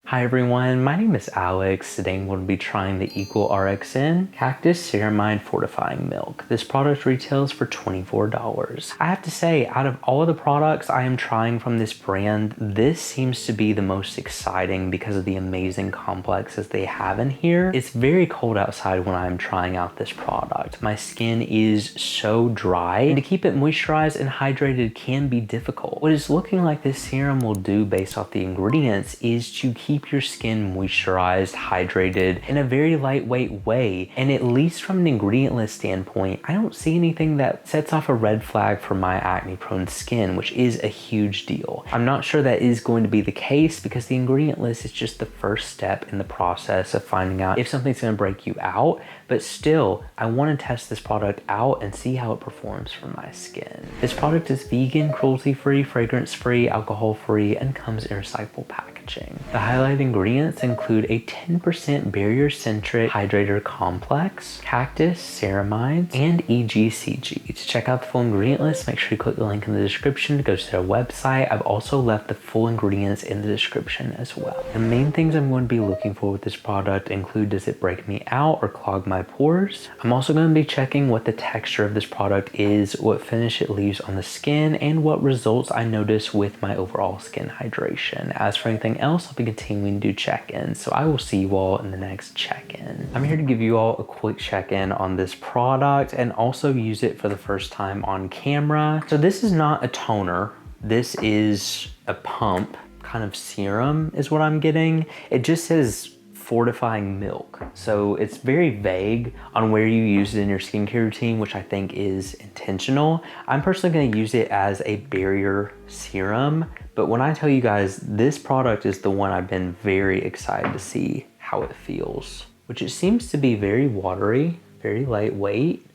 Hi everyone, my name is Alex. Today I'm going to be trying the equalrxn Cactus Ceramide Fortifying Milk. This product retails for $24. I have to say, out of all of the products I am trying from this brand, this seems to be the most exciting because of the amazing complexes they have in here. It's very cold outside when I'm trying out this product. My skin is so dry, and to keep it moisturized and hydrated can be difficult. What it's looking like this serum will do based off the ingredients is to keep your skin moisturized, hydrated in a very lightweight way. And at least from an ingredient list standpoint, I don't see anything that sets off a red flag for my acne prone skin, which is a huge deal. I'm not sure that is going to be the case because the ingredient list is just the first step in the process of finding out if something's going to break you out. But still, I want to test this product out and see how it performs for my skin. This product is vegan, cruelty-free, fragrance-free, alcohol-free, and comes in recyclable packaging. The highlighted ingredients include a 10% barrier-centric hydrator complex, cactus, ceramides, and EGCG. To check out the full ingredient list, make sure you click the link in the description to go to their website. I've also left the full ingredients in the description as well. The main things I'm going to be looking for with this product include, does it break me out or clog my pores? I'm also going to be checking what the texture of this product is, what finish it leaves on the skin, and what results I notice with my overall skin hydration. As for anything else, I'll be continuing to do check-ins, so I will see you all in the next check-in. I'm here to give you all a quick check-in on this product and also use it for the first time on camera. So this is not a toner. This is a pump kind of serum is what I'm getting. It just says fortifying milk. So it's very vague on where you use it in your skincare routine, which I think is intentional. I'm personally going to use it as a barrier serum, but when I tell you guys, this product is the one I've been very excited to see how it feels, which it seems to be very watery, very lightweight.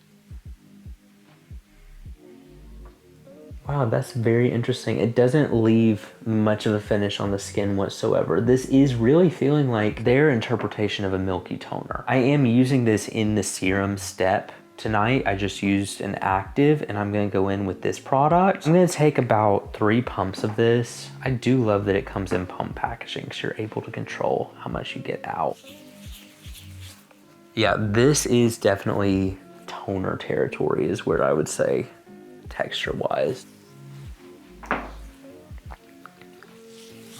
Wow, that's very interesting. It doesn't leave much of a finish on the skin whatsoever. This is really feeling like their interpretation of a milky toner. I am using this in the serum step tonight. I just used an active and I'm gonna go in with this product. I'm gonna take about 3 pumps of this. I do love that it comes in pump packaging because you're able to control how much you get out. Yeah, this is definitely toner territory is where I would say texture-wise.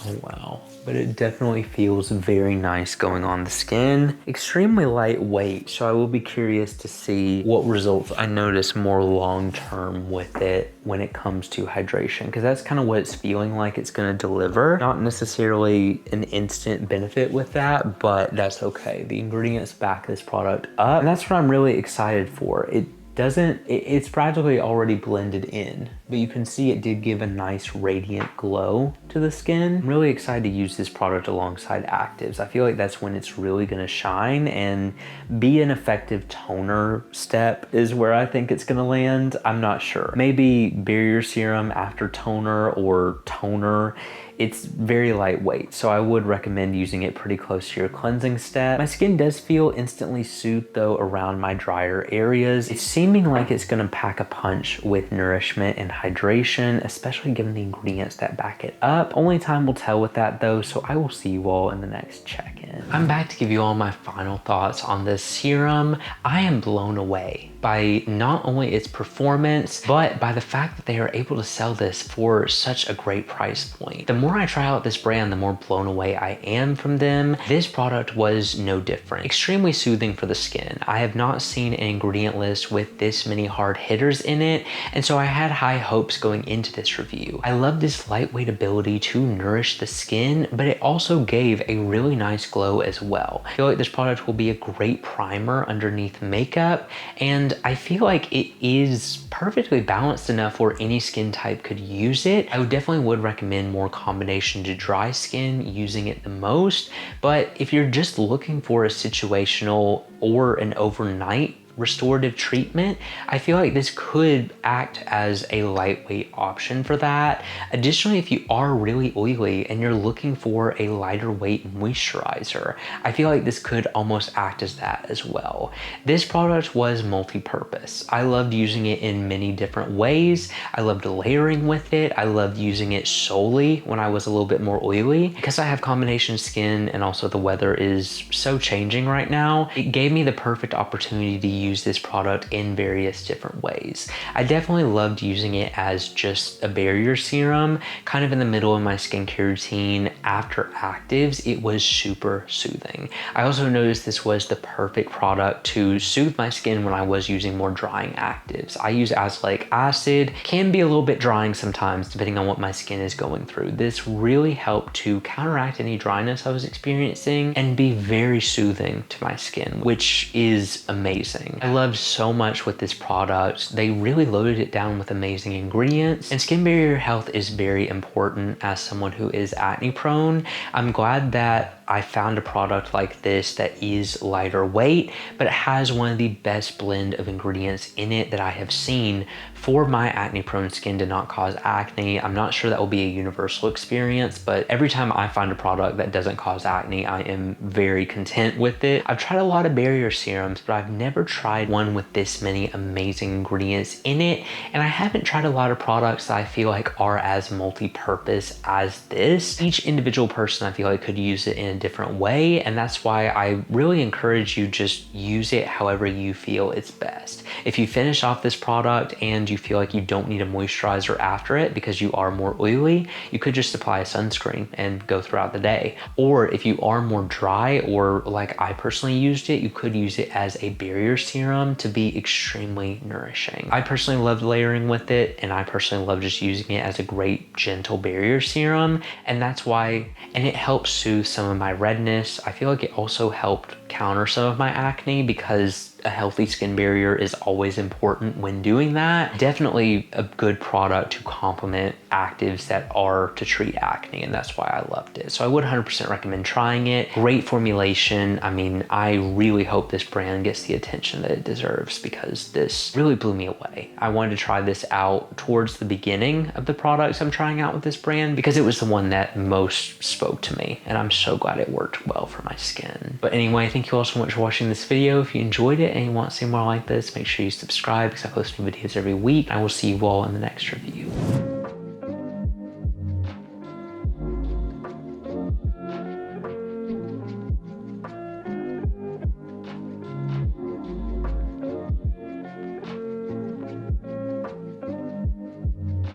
Oh wow, but it definitely feels very nice going on the skin. Extremely lightweight, so I will be curious to see what results I notice more long-term with it when it comes to hydration, because that's kind of what it's feeling like it's going to deliver. Not necessarily an instant benefit with that, but that's okay. The ingredients back this product up, and that's what I'm really excited for. It's practically already blended in, but you can see it did give a nice radiant glow to the skin. I'm really excited to use this product alongside actives. I feel like that's when it's really gonna shine and be an effective toner step is where I think it's gonna land. I'm not sure. Maybe barrier serum after toner or toner. It's very lightweight, so I would recommend using it pretty close to your cleansing step. My skin does feel instantly soothed though around my drier areas. It's seeming like it's gonna pack a punch with nourishment and hydration, especially given the ingredients that back it up. Only time will tell with that though, so I will see you all in the next check-in. I'm back to give you all my final thoughts on this serum. I am blown away by not only its performance, but by the fact that they are able to sell this for such a great price point. The more I try out this brand, the more blown away I am from them. This product was no different. Extremely soothing for the skin. I have not seen an ingredient list with this many hard hitters in it, and so I had high hopes going into this review. I love this lightweight ability to nourish the skin, but it also gave a really nice glow as well. I feel like this product will be a great primer underneath makeup, and I feel like it is perfectly balanced enough where any skin type could use it. I definitely would recommend more combination to dry skin using it the most, but if you're just looking for a situational or an overnight restorative treatment, I feel like this could act as a lightweight option for that. Additionally, if you are really oily and you're looking for a lighter weight moisturizer, I feel like this could almost act as that as well. This product was multi-purpose. I loved using it in many different ways. I loved layering with it. I loved using it solely when I was a little bit more oily. Because I have combination skin and also the weather is so changing right now, it gave me the perfect opportunity to use this product in various different ways. I definitely loved using it as just a barrier serum, kind of in the middle of my skincare routine after actives. It was super soothing. I also noticed this was the perfect product to soothe my skin when I was using more drying actives. I use azelaic acid, can be a little bit drying sometimes depending on what my skin is going through. This really helped to counteract any dryness I was experiencing and be very soothing to my skin, which is amazing. I loved so much with this product. They really loaded it down with amazing ingredients, and skin barrier health is very important as someone who is acne prone. I'm glad that I found a product like this that is lighter weight, but it has one of the best blend of ingredients in it that I have seen for my acne prone skin to not cause acne. I'm not sure that will be a universal experience, but every time I find a product that doesn't cause acne, I am very content with it. I've tried a lot of barrier serums, but I've never tried one with this many amazing ingredients in it. And I haven't tried a lot of products that I feel like are as multi-purpose as this. Each individual person I feel like could use it in a different way, and that's why I really encourage you just use it however you feel it's best. If you finish off this product and you feel like you don't need a moisturizer after it because you are more oily, you could just apply a sunscreen and go throughout the day. Or if you are more dry, or like I personally used it, you could use it as a barrier serum to be extremely nourishing. I personally loved layering with it, and I personally love just using it as a great gentle barrier serum, and that's why, and it helps soothe some of my redness. I feel like it also helped counter some of my acne because a healthy skin barrier is always important when doing that. Definitely a good product to complement actives that are to treat acne, and that's why I loved it. So I would 100% recommend trying it. Great formulation. I mean, I really hope this brand gets the attention that it deserves because this really blew me away. I wanted to try this out towards the beginning of the products I'm trying out with this brand because it was the one that most spoke to me, and I'm so glad it worked well for my skin. But anyway, thank you all so much for watching this video. If you enjoyed it and you want to see more like this, make sure you subscribe because I post new videos every week. I will see you all in the next review.